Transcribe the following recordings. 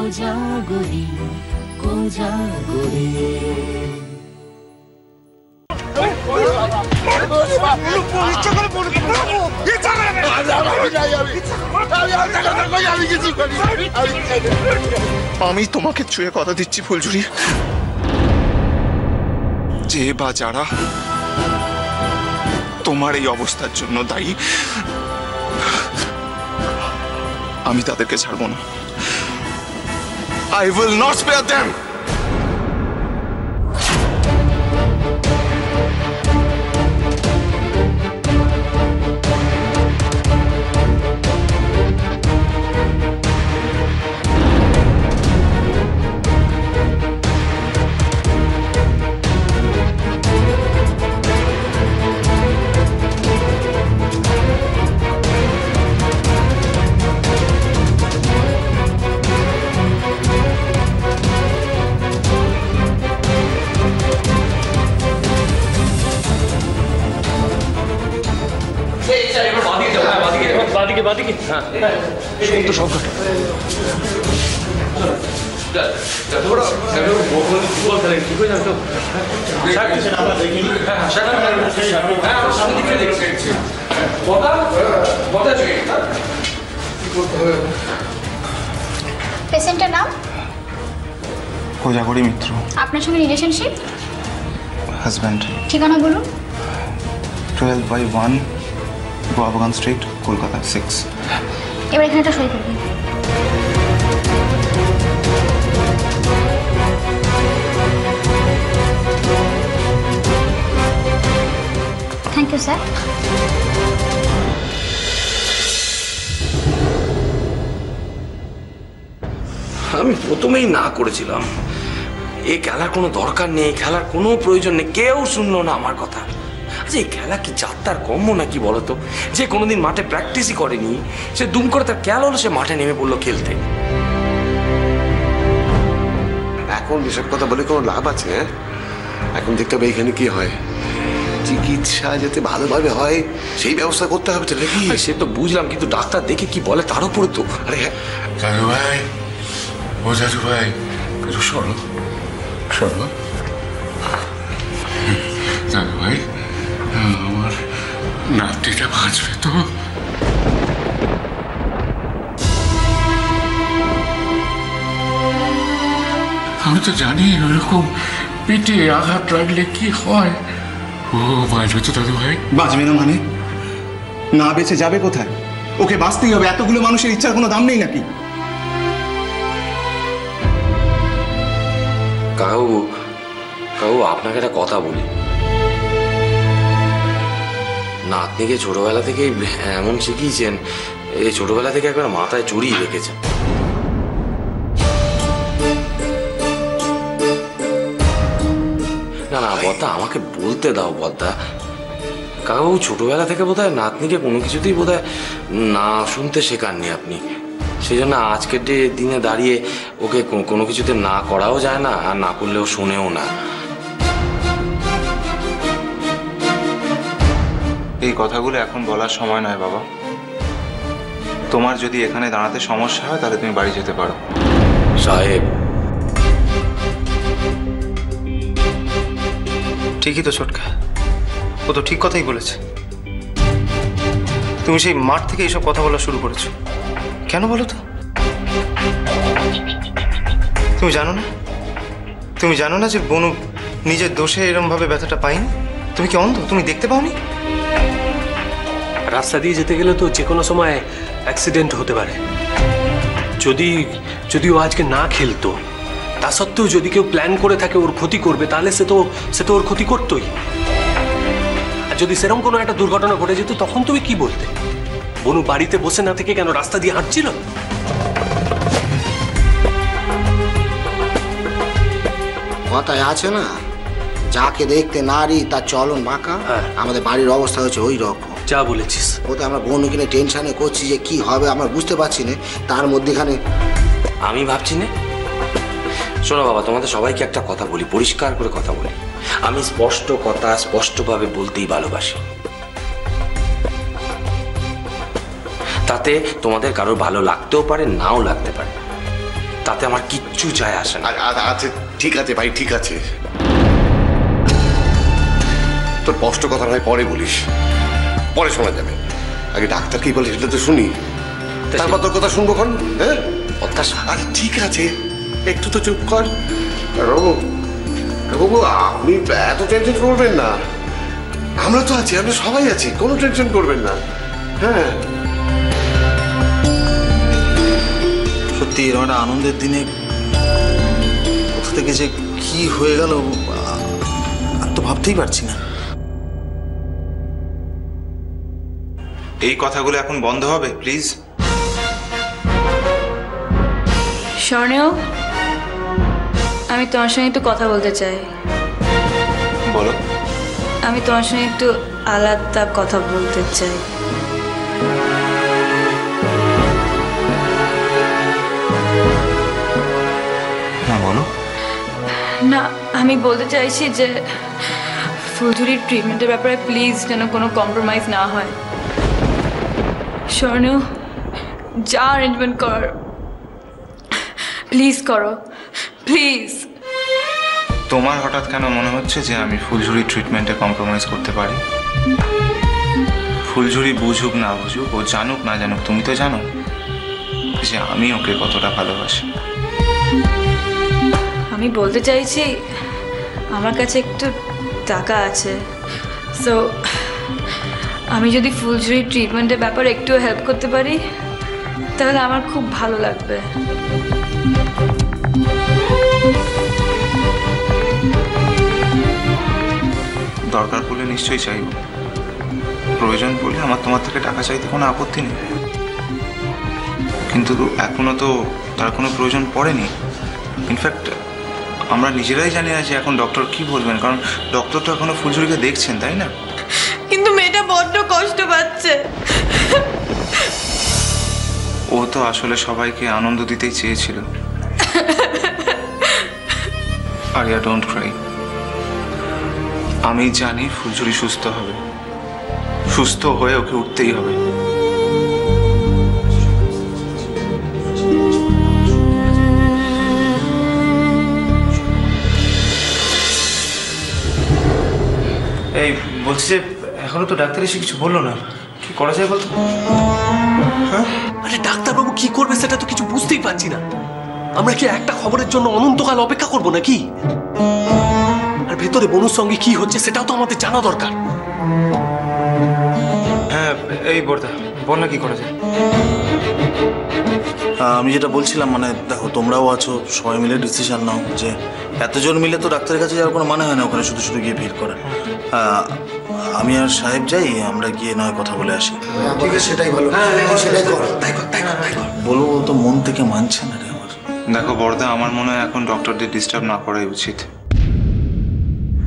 কোজাগরি কোজাগরি। আমি তোমাকে ছুঁয়ে কথা দিচ্ছি ফুলঝুরি, যে বা যারা তোমার এই অবস্থার জন্য দায়ী, আমি তাদেরকে ছাড়বো না। I will not spare them. পেশেন্টের নাম? কোজাগরি মিত্র। আপনার সঙ্গে রিলেশনশিপ? হাজব্যান্ড। ঠিকানা বলুন। 12/1 গোয়াবাগান স্ট্রিট, কলকাতা 6। এবার এখানে একটা সই করবেন। Thank you sir. আমি প্রথমেই না করেছিলাম, এই খেলার কোনো দরকার নেই, খেলার কোনো প্রয়োজন নেই, কেউ শুনলো না আমার কথা। আচ্ছা, এই খেলা কি যাত্রার কম্য নাকি বলতো? যে কোনোদিন মাঠে প্র্যাকটিসই করেনি, সে দুম করে তার খেয়াল হলো, সে মাঠে নেমে পড়লো খেলতে। এখন এসব কথা বলে কোনো লাভ আছে? এখন দেখতে হবে এখানে কি হয়, চিকিৎসা যাতে ভালোভাবে হয় সেই ব্যবস্থা করতে হবে তো নাকি? সে তো বুঝলাম, কিন্তু ডাক্তার দেখে কি বলে তার উপরে তো। আরে দাদু ভাই, ও দাদু ভাই, একটু সরো সরো। দাদু ভাই, আমার নাতিটা বাঁচবে তো? আমি তো জানি ওরকম পেটে আঘাত লাগলে কি হয়। ও বাঁচবে তো দাদু ভাই? বাঁচবে না মানে? না বেঁচে যাবে কোথায়? ওকে বাঁচতেই হবে। এতগুলো মানুষের ইচ্ছার কোনো দাম নেই নাকি? কাকু, কাকু আপনাকে একটা কথা বলি, নাতনিকে ছোটবেলা থেকে এমন শিখিয়েছেন, এই ছোটবেলা থেকে একবার মাথায় জড়িয়ে রেখেছেন। না না বদ্দা, আমাকে বলতে দাও বদ্দা। কাকু ছোটবেলা থেকে বোধহয় নাতনিকে কোনো কিছুতেই বোধহয় না শুনতে শেখাননি আপনি, সেই জন্য আজকের দিনে দাঁড়িয়ে ওকে কোনো কিছুতে না করাও যায় না, আর না করলেও শোনেও না। এই কথাগুলো এখন বলার সময় নয় বাবা। তোমার যদি এখানে দাঁড়াতে সমস্যা হয় তাহলে তুমি বাড়ি যেতে পারো। সাহেব, ঠিকই তো ছোটকা, ও তো ঠিক কথাই বলেছে। তুমি সেই মাঠ থেকে এইসব কথা বলা শুরু করেছো কেন বলো তো? তুমি জানো না, তুমি জানো না যে বনু নিজের দোষে এরকম ভাবে ব্যথাটা পায়নি? তুমি কি অন্ধ? তুমি দেখতে পাওনি? রাস্তা দিয়ে যেতে গেলে তো যে কোনো সময় অ্যাক্সিডেন্ট হতে পারে। যদি ও আজকে না খেলতো, তা সত্ত্বেও যদি কেউ প্ল্যান করে থাকে ওর ক্ষতি করবে, তাহলে সে তো ওর ক্ষতি করতোই। আর যদি সেরকম কোনো একটা দুর্ঘটনা ঘটে যেত, তখন তুমি কি বলতে? বনু বাড়িতে বসে না থেকে কেন রাস্তা দিয়ে হাঁটছিল? কথায় আছে না, যাকে দেখতে নারী তার চলন বাঁকা। আমাদের বাড়ির অবস্থা হচ্ছে ওই রকম। যা বলেছিস। ওতে আমরা বোন কিনে টেনশনে করছি যে কি হবে আমরা বুঝতে পারছি না, তার মধ্যেখানে আমি ভাবছি না। শোনো বাবা, তোমাদের সবাইকে একটা কথা বলি, পরিষ্কার করে কথা বলি। আমি স্পষ্ট কথা স্পষ্টভাবে বলতেই ভালোবাসি। তাতে তোমাদের কারোর ভালো লাগতেও পারে, নাও লাগতে পারে, তাতে আমার কিচ্ছু যায় আসে না। আচ্ছা ঠিক আছে ভাই, ঠিক আছে, তোর স্পষ্ট কথা নয় পরে বলিস, পরে শোনা যাবে। আগে ডাক্তার কি বলে সেটা তো শুনি, তারপর তোর কথা শুনবো। কোন হ্যাঁ আরে ঠিক আছে, একটু তো চুপ কর। বাবু আপনি এত টেনশন করবেন না, আমরা তো আছি, আমরা সবাই আছি, কোনো টেনশন করবেন না। হ্যাঁ সত্যি এরকম একটা আনন্দের দিনে কোথা থেকে যে কি হয়ে গেল আর তো ভাবতেই পারছি না। এই কথাগুলো এখন বন্ধ হবে প্লিজ। স্বর্ণেও আমি তোমার সঙ্গে একটু কথা বলতে চাই। বলো। আমি তোমার সঙ্গে একটু আলাদা কথা বলতে চাই। হ্যাঁ বলো। না আমি বলতে চাইছি যে ফুলঝুরির ট্রিটমেন্টের ব্যাপারে প্লিজ যেন কোনো কম্প্রোমাইজ না হয়। স্বর্ণেও যা অ্যারেঞ্জমেন্ট কর প্লিজ করো, প্লিজ। তোমার হঠাৎ কেন মনে হচ্ছে যে আমি ফুলঝুরি ট্রিটমেন্টে কম্প্রোমাইজ করতে পারি? ফুলঝুরি বুঝুক না বুঝুক, ও জানুক না জানুক, তুমি তো জানো যে আমি ওকে কতটা ভালোবাসি। আমি বলতে চাইছি আমার কাছে একটু টাকা আছে, সো আমি যদি ফুলঝুরির ট্রিটমেন্টের ব্যাপারে একটু হেল্প করতে পারি তাহলে আমার খুব ভালো লাগবে। দরকার পড়লে নিশ্চয়ই চাইব, প্রয়োজন পড়লে আমার তোমার থেকে টাকা চাইতে কোনো আপত্তি নেই, কিন্তু এখনো তো তার কোনো প্রয়োজন পড়েনি। ইনফ্যাক্ট আমরা নিজেরাই জানি না যে এখন ডক্টর কি বলবেন, কারণ ডক্টর তো এখনো ফুলঝুরিকে দেখছেন, তাই না? কিন্তু মেয়েটা বড্ড কষ্ট পাচ্ছে। ও তো আসলে সবাইকে আনন্দ দিতেই চেয়েছিল। আরিয়া ডোন্ট ক্রাই, আমি জানি ফুলঝুরি সুস্থ হবে, সুস্থ হয়ে ওকে উঠতেই হবে। এই বলছি যে এখনো তো ডাক্তার এসে কিছু বললো না, কি করা যায় বলতো? আরে ডাক্তারবাবু কি করবে সেটা তো কিছু বুঝতেই পারছি না। আমরা কি একটা খবরের জন্য অনন্তকাল অপেক্ষা করবো নাকি? আর ভেতরে বনুর সঙ্গে কি হচ্ছে সেটাও তো আমাদের জানা দরকার। হ্যাঁ এই বর্দা বল না কি করা যায়। আমি যেটা বলছিলাম, মানে দেখো তোমরাও আছো, সবাই মিলে ডিসিশন নাও যে এতজন মিলে তো ডাক্তারের কাছে যাওয়ার কোনো মানে হয় না, ওখানে শুধু শুধু গিয়ে ভিড় করা। আমি আর সাহেব যাই, আমরা গিয়ে নয় কথা বলে আসি। ঠিক আছে, সেটাই ভালো, সেটাই কর। বলবো তো মন থেকে মানছে না রে আমার। দেখো বর্দা, আমার মনে হয় এখন ডক্টরদের ডিস্টার্ব না করাই উচিত।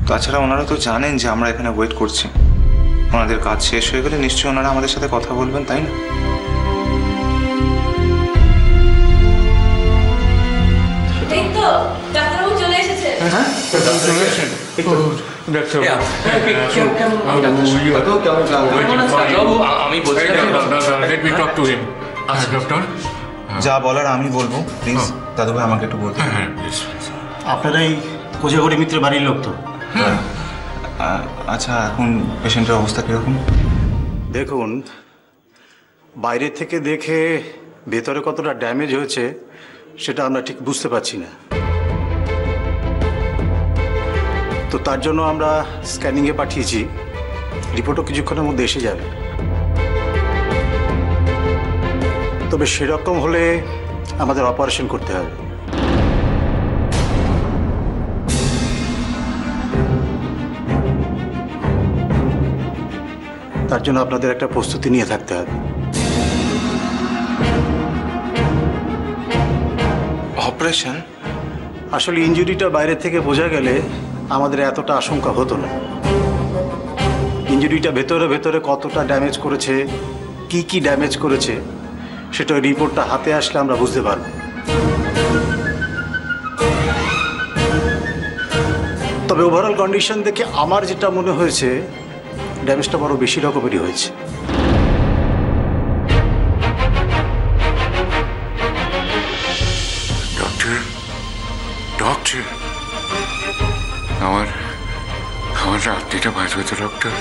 তাছাড়া ওনারা তো জানেন যে আমরা এখানে ওয়েট করছি, ওনাদের কাজ শেষ হয়ে গেলে নিশ্চয়ই ওনারা আমাদের সাথে কথা বলবেন, তাই না? যা বলার আমি বলবো, প্লিজ দাদু ভাই আমাকে একটু বলতে। আপনারা এই কোজাগরি মিত্রের বাড়ির লোক তো? আচ্ছা, এখন পেশেন্টের অবস্থা কিরকম? দেখুন, বাইরে থেকে দেখে ভেতরে কতটা ড্যামেজ হয়েছে সেটা আমরা ঠিক বুঝতে পারছি না, তো তার জন্য আমরা স্ক্যানিংয়ে পাঠিয়েছি, রিপোর্টও কিছুক্ষণের মধ্যে এসে যাবে। তবে সেরকম হলে আমাদের অপারেশন করতে হবে। তার জন্য আপনাদের একটা প্রস্তুতি নিয়ে থাকতে হবে। অপারেশন? আসলে ইনজুরিটা বাইরে থেকে বোঝা গেলে আমাদের এতটা আশঙ্কা হতো না। ইনজুরিটা ভেতরে ভেতরে কতটা ড্যামেজ করেছে, কি কি ড্যামেজ করেছে, সেটা রিপোর্টটা হাতে আসলে আমরা বুঝতে পারব। তবে ওভারঅল কন্ডিশন দেখে আমার যেটা মনে হয়েছে, ড্যামেজটা বড় বেশি রকমেরই হয়েছে। ডক্টর ডক্টর আমার আমার রাত্রিটা বাঁচবে তো ডক্টর?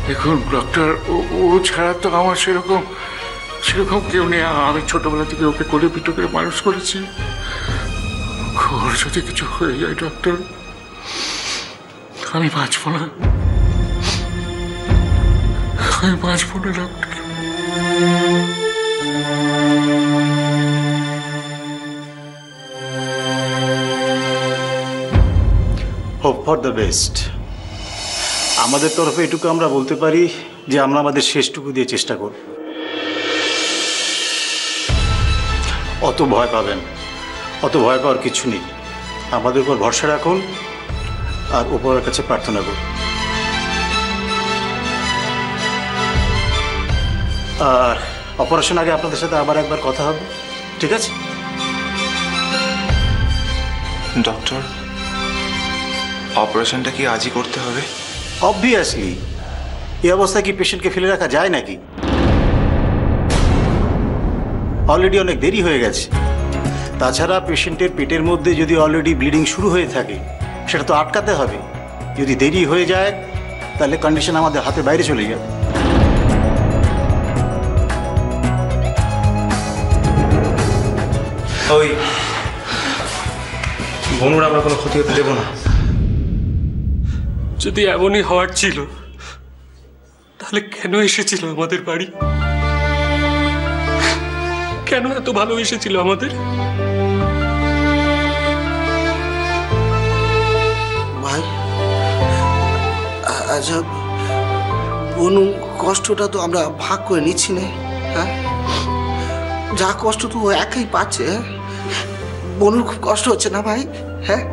দেখুন ডক্টর, ও ছাড়া তো আমার সেরকম কেউ নেই। আমি ছোটবেলা থেকে ওকে কোলে পিঠে করে মানুষ করেছি। ওর যদি কিছু হয়ে যায় ডক্টর, আমি বাঁচবো না, আমি বাঁচবো না doctor. Hope for the best. আমাদের তরফে এটুকু আমরা বলতে পারি যে আমরা আমাদের শেষটুকু দিয়ে চেষ্টা করব। অত ভয় পাবেন, অত ভয় পাওয়ার কিছু নেই। আমাদের উপর ভরসা রাখুন আর উপরের কাছে প্রার্থনা করুন। আর অপারেশন আগে আপনাদের সাথে আবার একবার কথা হবে, ঠিক আছে? ডক্টর, অপারেশনটা কি আজই করতে হবে? অবভিয়াসলি। এই অবস্থায় কি পেশেন্টকে ফেলে রাখা যায় নাকি? অলরেডি অনেক দেরি হয়ে গেছে। তাছাড়া পেশেন্টের পেটের মধ্যে যদি অলরেডি ব্লিডিং শুরু হয়ে থাকে, সেটা তো আটকাতে হবে। যদি দেরি হয়ে যায় তাহলে কন্ডিশন আমাদের হাতে বাইরে চলে যাবে। ওই বনুর আমরা কোনো ক্ষতি হতে দেবো না। যদি এমনই হওয়ার ছিল তাহলে কেন এসেছিল আমাদের বাড়ি? কেন এত ভালোবেসেছিল আমাদের? ভাই, আচ্ছা বনু কষ্টটা তো আমরা ভাগ করে নিচ্ছি না, হ্যাঁ? যা কষ্ট তো ও একাই পাচ্ছে। বনুর খুব কষ্ট হচ্ছে না ভাই? হ্যাঁ,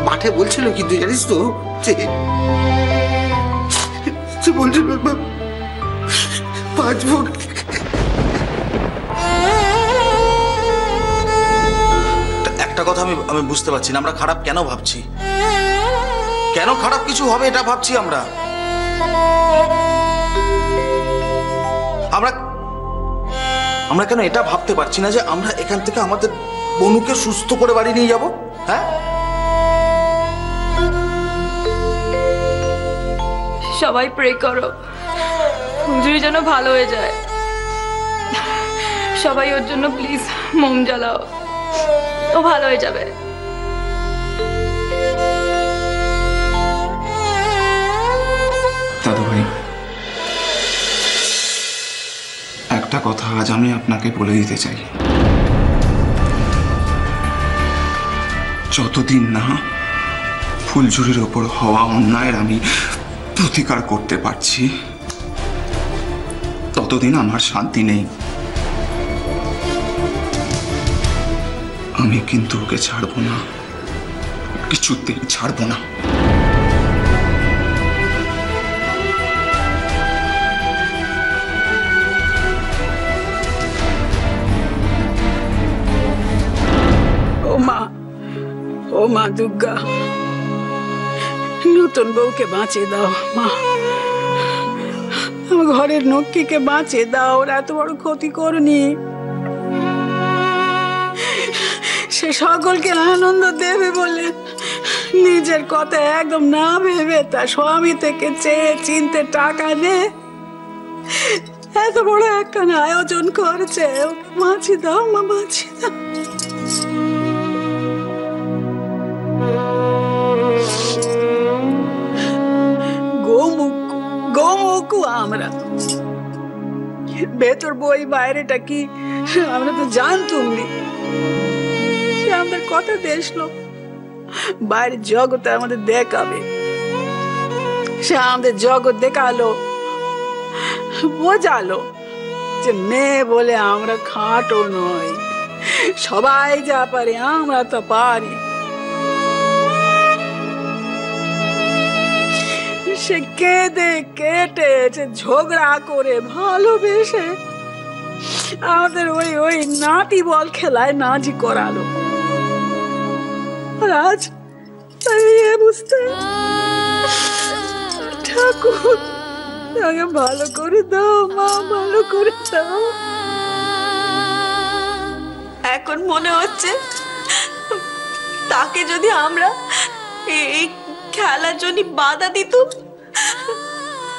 মাঠে বলছিল কিন্তু জানিস তো বলছিল বাঁচবো। একটা কথা আমি বুঝতে পারছি না, আমরা খারাপ কেন ভাবছি? কেন খারাপ কিছু হবে এটা ভাবছি আমরা? আমরা কেন এটা ভাবতে পারছি না যে আমরা এখান থেকে আমাদের বনুকে সুস্থ করে বাড়ি নিয়ে যাব? হ্যাঁ, সবাই প্রে করো ফুলঝুরি যেন ভালো হয়ে যায়। সবাই ওর জন্য প্লিজ মোম জ্বালাও, ও ভালো হয়ে যাবে। দাদু ভাই, একটা কথা আজ আমি আপনাকে বলে দিতে চাই। যতদিন না ফুলঝুরির ওপর হওয়া অন্যায়ের আমি প্রতিকার করতে পারছি, ততদিন আমার শান্তি নেই। আমি কিন্তু ওকে ছাড়বো না, কিছুতেই ছাড়বো না। ও মা দুর্গা, নতুন বউকে বাঁচিয়ে দাও মা। আমার ঘরের নক্কিকে বাঁচিয়ে দাও, ওরা এত বড় ক্ষতি করনি। সে সকলকে আনন্দ দেবে বলে নিজের কথা একদম না ভেবে তার স্বামী থেকে চেয়ে চিনতে টাকা নে এত বড় একখানা আয়োজন করছে। ওকে বাঁচিয়ে দাও মা, বাঁচিয়ে দাও। গোমুখু আমরা, ভেতর বই বাইরেটা কি আমরা তো জানতুম নি। সে আমাদের কথা দেখলো, বাইরের জগতে আমাদের দেখাবে। সে আমাদের জগৎ দেখালো, বোঝালো যে মেয়ে বলে আমরা খাটো নয়, সবাই যা পারে আমরা তো পারি। সে কেঁদে কেটে ঝগড়া করে ভালোবেসে আমাদের ওই নাটি বল খেলায় নাজি করালো। আর আজ বুঝতে ঠাকুর তাকে ভালো করে দাও মা, ভালো করে দাও। এখন মনে হচ্ছে তাকে যদি আমরা এই খেলার জন্য বাধা দিতাম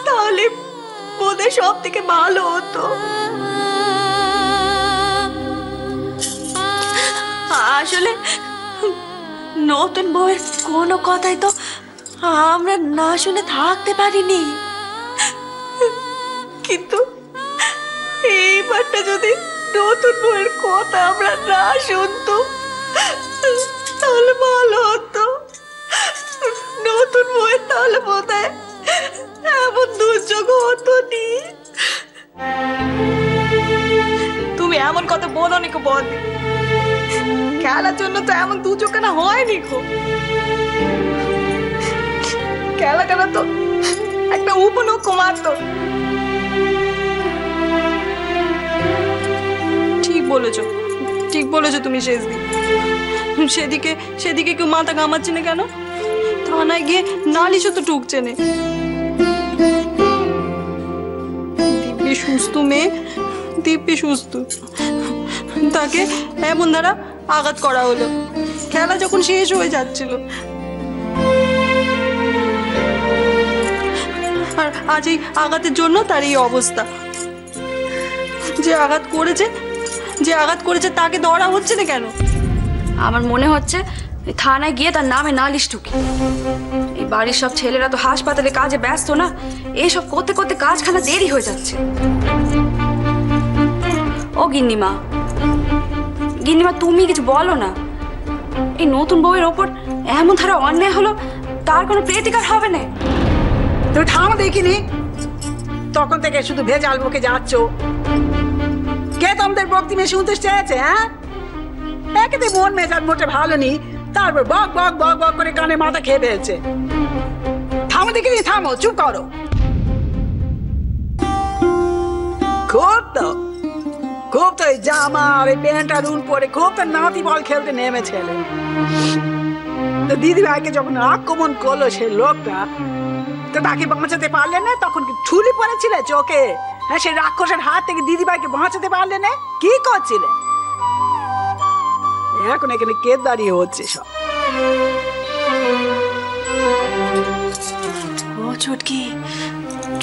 তাহলে বোধহয় সব থেকে ভালো হতো। আসলে নতুন বউয়ের কোনো কথাই তো আমরা না শুনে থাকতে পারিনি, কিন্তু এইবারটা যদি নতুন বউয়ের কথা আমরা না শুনতাম তাহলে ভালো হতো। নতুন বউয়ের তাহলে বোধহয় এমন দুর্যোগ হতো নি। তুমি এমন কথা বলো নি কো বল, খেলার জন্য তো এমন দুর্যোগ কেন হয়নি গো। খেলা খেলা তো একটা উপলক্ষ মাত্র। ঠিক বলেছো, ঠিক বলেছো তুমি শেষ দিন। সেদিকে কেউ মাথা ঘামাচ্ছে না কেন? থানায় গিয়ে নালিশও তো টুকছে না। দিব্যি সুস্থ মেয়ে, দিব্যি সুস্থ, তাকে এমন দ্বারা আঘাত করা হলো খেলা যখন শেষ হয়ে যাচ্ছিল। আর আজ এই আঘাতের জন্য তার এই অবস্থা। যে আঘাত করেছে তাকে ধরা হচ্ছে না কেন? আমার মনে হচ্ছে থানায় গিয়ে তার নামে নালিশ ঠুকি। এই বাড়ির সব ছেলেরা তো হাসপাতালে কাজে ব্যস্ত না, এইসব করতে করতে কাজখানা দেরি হয়ে যাচ্ছে। ও গিন্নিমা, তুমি কিছু বলো না। এই নতুন বউয়ের ওপর এমন ধারা অন্যায় হলো, তার কোনো প্রতিকার হবে না? তুমি থামো দেখিনি, তখন থেকে শুধু ভেজাল বকে যাচ্ছ। কে তোমাদের বক্তব্য শুনতে চেয়েছে? হ্যাঁ, একেতে মন মেজাজ মোটে ভালো নেই, তারপর বক বক বক বক করে কানে মাথা খেয়ে ফেলছে। থামো দেখিনি, থামো, চুপ করো। খুব তো এই জামা আর এই প্যান্ট আর উন পরে খুব তো নাতি বল খেলতে নেমেছিল। দিদি ভাইকে যখন আক্রমণ করলো সে লোকটা, তো তাকে বাঁচাতে পারলে না? তখন কি ঠুলি পড়েছিলে চোখে? হ্যাঁ, সেই রাক্ষসের হাত থেকে দিদি ভাইকে বাঁচাতে পারলে না? কি করছিলে? এখন এখানে কে দাঁড়িয়ে হচ্ছে সব? ও চুটকি,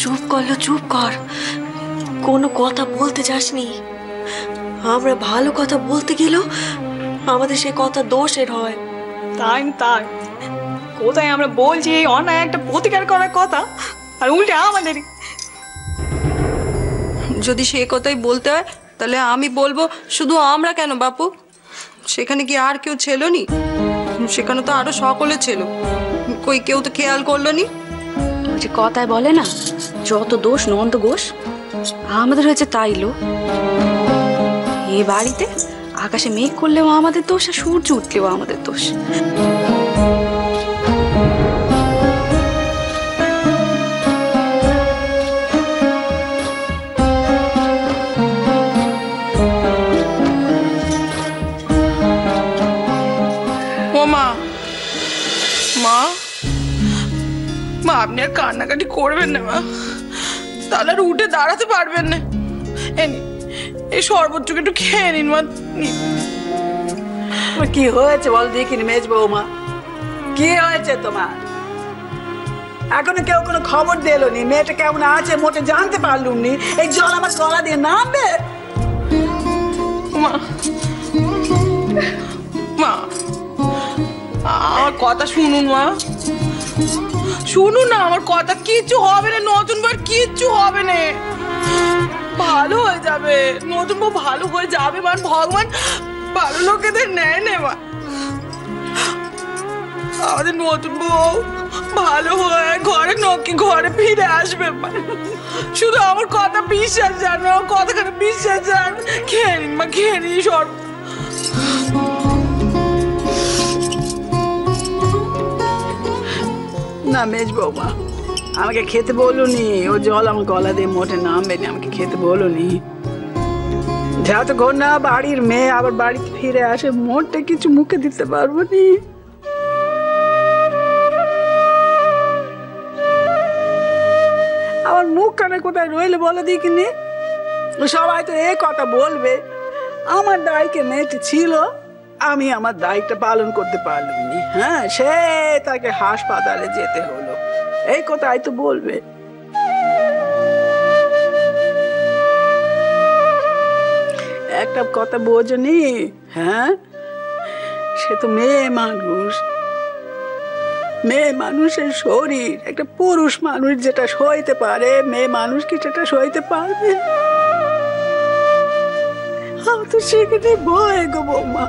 চুপ করলো, চুপ কর, কোনো কথা বলতে যাসনি। আমরা ভালো কথা বলতে গেলেও আমাদের সে কথা দোষের হয়। তাই কোথায় আমরা বলছি এই অন্যায় একটা প্রতিকার করার কথা, আর উল্টে আমাদেরই। যদি সে কথাই বলতে হয় তাহলে আমি বলবো, শুধু আমরা কেন বাপু, সেখানে কি আর কেউ ছিল নি? সেখানে তো আরো সকলে ছিল, কই কেউ তো খেয়াল করলো নি। যে কথায় বলে না, যত দোষ নন্দ ঘোষ, আমাদের হয়েছে তাই লো। এ বাড়িতে আকাশে মেঘ করলেও আমাদের দোষ, আর সূর্য উঠলেও আমাদের দোষ। মা, আপনি আর কান্নাকাটি করবেন না মা, তাহলে আর উঠে দাঁড়াতে পারবেন না। এই শরবতটুকু একটু খেয়ে নিন মা। কি হয়েছে বল দেখিনি মেজ বৌমা, কি হয়েছে তোমার? এখনো কেউ কোনো খবর দিলো নি? মেয়েটা কেমন আছে মোটে জানতে পারলুম নি? এই জল আমার গলা দিয়ে নামবে? মা, আমার কথা শুনুন মা, শুনুন না আমার কথা। কিচ্ছু হবে না, নতুন বউ কিচ্ছু হবে না, ভালো হয়ে যাবে। নতুন বউ ভালো হয়ে যাবে, মানে ভগবান ভালো লোকেদের নেয় না মা। আমাদের নতুন বউ ভালো হয়ে ঘরে ফিরে আসবে মা। শুধু আমার কথা বিশ্বাস জানবে, আমার কথাখানে বিশ্বাস জানবে। খেয়ে নিন মা, খেয়ে নিন সব। না মেজ বৌমা, আমাকে খেতে বলুনি। ও জল আমার গলা দিয়ে মোটে নামবে না, আমাকে খেতে বলুনি। যতক্ষণ না বাড়ির মেয়ে আবার বাড়িতে ফিরে আসে মোটে কিছু মুখে দিতে পারবো নি। মুখখানে কোথায় রইলে বলে দিকিনি? সবাই তো এই কথা বলবে, আমার দায়কে মেয়েটি ছিল, আমি আমার দায়িত্বটা পালন করতে পারলামনি। হ্যাঁ, সে তাকে হাসপাতালে যেতে হলো, এই কথাই তো বলবে। একটা কথা বোঝনি? হ্যাঁ, সে তো মেয়ে মানুষ, মেয়ে মানুষের শরীর, একটা পুরুষ মানুষ যেটা সইতে পারে মেয়ে মানুষ কি সেটা সইতে পারবে? আমি তো সেখানে ভয় গো বৌমা।